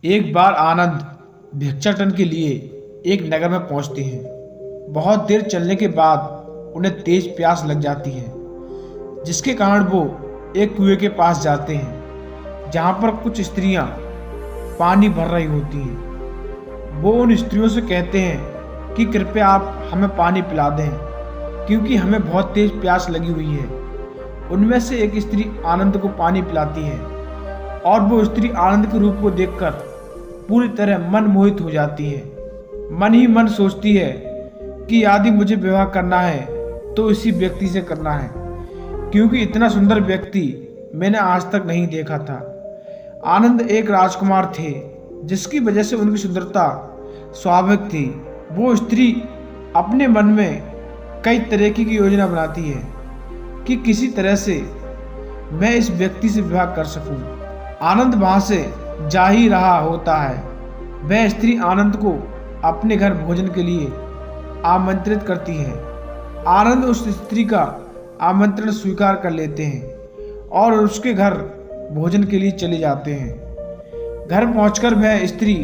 एक बार आनंद भिक्षाटन के लिए एक नगर में पहुंचते हैं। बहुत देर चलने के बाद उन्हें तेज प्यास लग जाती है, जिसके कारण वो एक कुएं के पास जाते हैं जहां पर कुछ स्त्रियां पानी भर रही होती हैं। वो उन स्त्रियों से कहते हैं कि कृपया आप हमें पानी पिला दें, क्योंकि हमें बहुत तेज प्यास लगी हुई है। उनमें से एक स्त्री आनंद को पानी पिलाती है और वो स्त्री आनंद के रूप को देखकर पूरी तरह मन मोहित हो जाती है। मन ही मन सोचती है कि यदि मुझे विवाह करना है तो इसी व्यक्ति से करना है, क्योंकि इतना सुंदर व्यक्ति मैंने आज तक नहीं देखा था। आनंद एक राजकुमार थे, जिसकी वजह से उनकी सुंदरता स्वाभाविक थी। वो स्त्री अपने मन में कई तरह की योजना बनाती है कि किसी तरह से मैं इस व्यक्ति से विवाह कर सकूं। आनंद वहां से जा ही रहा होता है। वह स्त्री आनंद को अपने घर भोजन के लिए आमंत्रित करती है। आनंद उस स्त्री का आमंत्रण स्वीकार कर लेते हैं और उसके घर भोजन के लिए चले जाते हैं। घर पहुंचकर वह स्त्री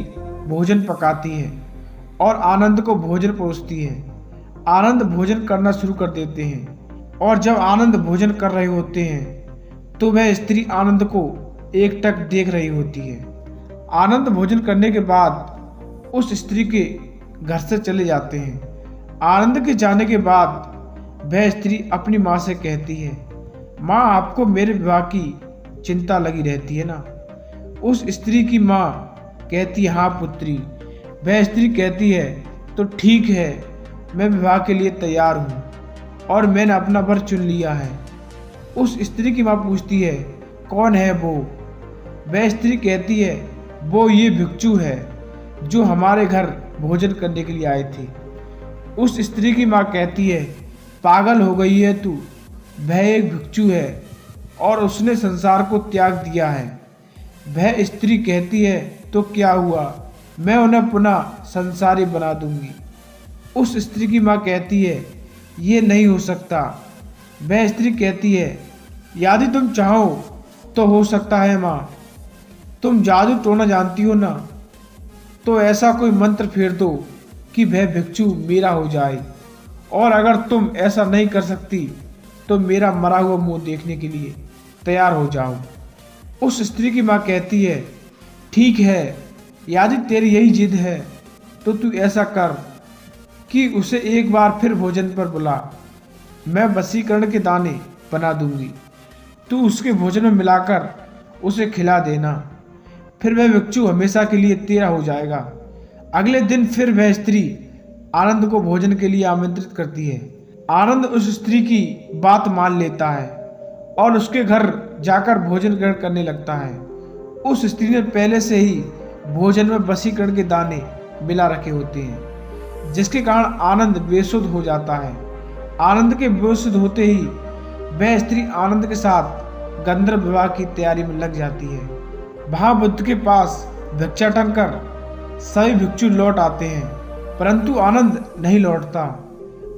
भोजन पकाती है और आनंद को भोजन परोसती है। आनंद भोजन करना शुरू कर देते हैं और जब आनंद भोजन कर रहे होते हैं तो वह स्त्री आनंद को एकटक देख रही होती है। आनंद भोजन करने के बाद उस स्त्री के घर से चले जाते हैं। आनंद के जाने के बाद वह स्त्री अपनी माँ से कहती है, माँ आपको मेरे विवाह की चिंता लगी रहती है ना। उस स्त्री की माँ कहती है, हाँ पुत्री। वह स्त्री कहती है, तो ठीक है, मैं विवाह के लिए तैयार हूँ और मैंने अपना वर चुन लिया है। उस स्त्री की माँ पूछती है, कौन है वो? वह स्त्री कहती है, वो ये भिक्षु है जो हमारे घर भोजन करने के लिए आए थे। उस स्त्री की माँ कहती है, पागल हो गई है तू, वह एक भिक्षु है और उसने संसार को त्याग दिया है। वह स्त्री कहती है, तो क्या हुआ, मैं उन्हें पुनः संसारी बना दूंगी। उस स्त्री की माँ कहती है, ये नहीं हो सकता। वह स्त्री कहती है, यदि तुम चाहो तो हो सकता है माँ। तुम जादू टोना जानती हो ना, तो ऐसा कोई मंत्र फेर दो कि वह भिक्षु मेरा हो जाए, और अगर तुम ऐसा नहीं कर सकती तो मेरा मरा हुआ मुंह देखने के लिए तैयार हो जाओ। उस स्त्री की माँ कहती है, ठीक है, यदि तेरी यही जिद है तो तू ऐसा कर कि उसे एक बार फिर भोजन पर बुला। मैं वशीकरण के दाने बना दूंगी, तू उसके भोजन में मिलाकर उसे खिला देना, फिर वह भिक्षु हमेशा के लिए तेरा हो जाएगा। अगले दिन फिर वह स्त्री आनंद को भोजन के लिए आमंत्रित करती है। आनंद उस स्त्री की बात मान लेता है और उसके घर जाकर भोजन ग्रहण करने लगता है। उस स्त्री ने पहले से ही भोजन में वशीकरण के दाने मिला रखे होते हैं, जिसके कारण आनंद बेसुध हो जाता है। आनंद के बेसुध होते ही वह स्त्री आनंद के साथ गंधर्व विवाह की तैयारी में लग जाती है। वहां बुद्ध के पास भिक्षाटन कर सभी भिक्षु लौट आते हैं, परंतु आनंद नहीं लौटता।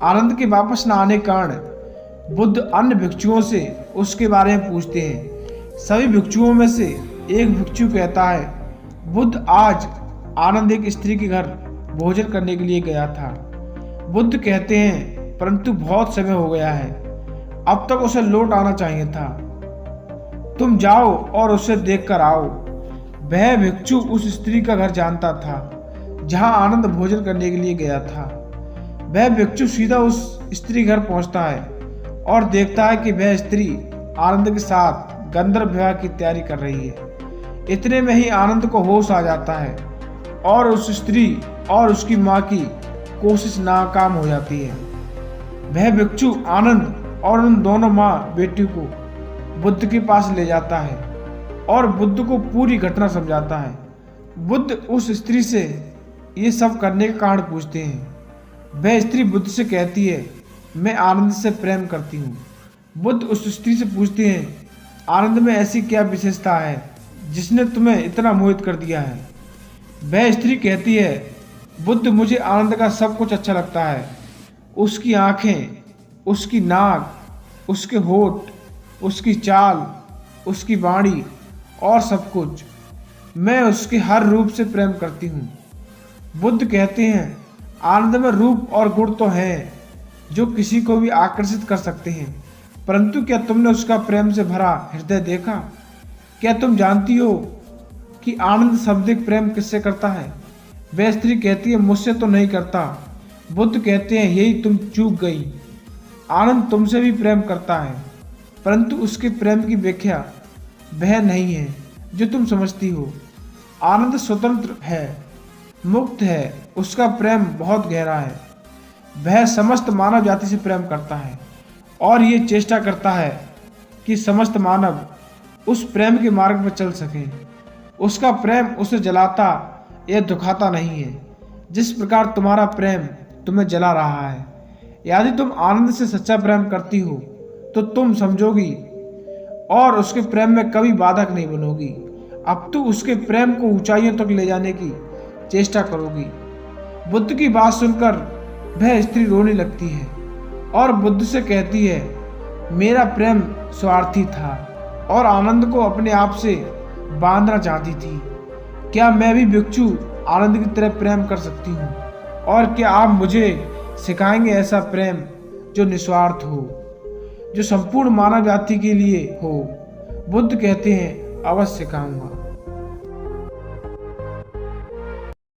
आनंद के वापस न आने के कारण बुद्ध अन्य भिक्षुओं से उसके बारे में पूछते हैं। सभी भिक्षुओं में से एक भिक्षु कहता है, बुद्ध आज आनंद एक स्त्री के घर भोजन करने के लिए गया था। बुद्ध कहते हैं, परंतु बहुत समय हो गया है, अब तक उसे लौट आना चाहिए था। तुम जाओ और उसे देख कर आओ। वह भिक्षु उस स्त्री का घर जानता था जहां आनंद भोजन करने के लिए गया था। वह भिक्षु सीधा उस स्त्री घर पहुंचता है और देखता है कि वह स्त्री आनंद के साथ गंधर्व विवाह की तैयारी कर रही है। इतने में ही आनंद को होश आ जाता है और उस स्त्री और उसकी माँ की कोशिश नाकाम हो जाती है। वह भिक्षु आनंद और उन दोनों माँ बेटी को बुद्ध के पास ले जाता है और बुद्ध को पूरी घटना समझाता है। बुद्ध उस स्त्री से ये सब करने का कारण पूछते हैं। वह स्त्री बुद्ध से कहती है, मैं आनंद से प्रेम करती हूँ। बुद्ध उस स्त्री से पूछते हैं, आनंद में ऐसी क्या विशेषता है जिसने तुम्हें इतना मोहित कर दिया है? वह स्त्री कहती है, बुद्ध मुझे आनंद का सब कुछ अच्छा लगता है। उसकी आँखें, उसकी नाक, उसके होठ, उसकी चाल, उसकी वाणी और सब कुछ। मैं उसके हर रूप से प्रेम करती हूँ। बुद्ध कहते हैं, आनंद में रूप और गुण तो हैं जो किसी को भी आकर्षित कर सकते हैं, परंतु क्या तुमने उसका प्रेम से भरा हृदय देखा? क्या तुम जानती हो कि आनंद शाब्दिक प्रेम किससे करता है? वह स्त्री कहती है, मुझसे तो नहीं करता। बुद्ध कहते हैं, यही तुम चूक गई। आनंद तुमसे भी प्रेम करता है, परंतु उसके प्रेम की व्याख्या वह नहीं है जो तुम समझती हो। आनंद स्वतंत्र है, मुक्त है, उसका प्रेम बहुत गहरा है। वह समस्त मानव जाति से प्रेम करता है और ये चेष्टा करता है कि समस्त मानव उस प्रेम के मार्ग पर चल सके। उसका प्रेम उसे जलाता या दुखाता नहीं है, जिस प्रकार तुम्हारा प्रेम तुम्हें जला रहा है। यदि तुम आनंद से सच्चा प्रेम करती हो तो तुम समझोगी और उसके प्रेम में कभी बाधक नहीं बनोगी। अब तो उसके प्रेम को ऊंचाइयों तक ले जाने की चेष्टा करोगी। बुद्ध की बात सुनकर वह स्त्री रोने लगती है और बुद्ध से कहती है, मेरा प्रेम स्वार्थी था और आनंद को अपने आप से बांधना चाहती थी। क्या मैं भी भिक्षु आनंद की तरह प्रेम कर सकती हूँ? और क्या आप मुझे सिखाएंगे ऐसा प्रेम जो निस्वार्थ हो, जो संपूर्ण मानव जाति के लिए हो? बुद्ध कहते हैं, अवश्य सिखाऊंगा।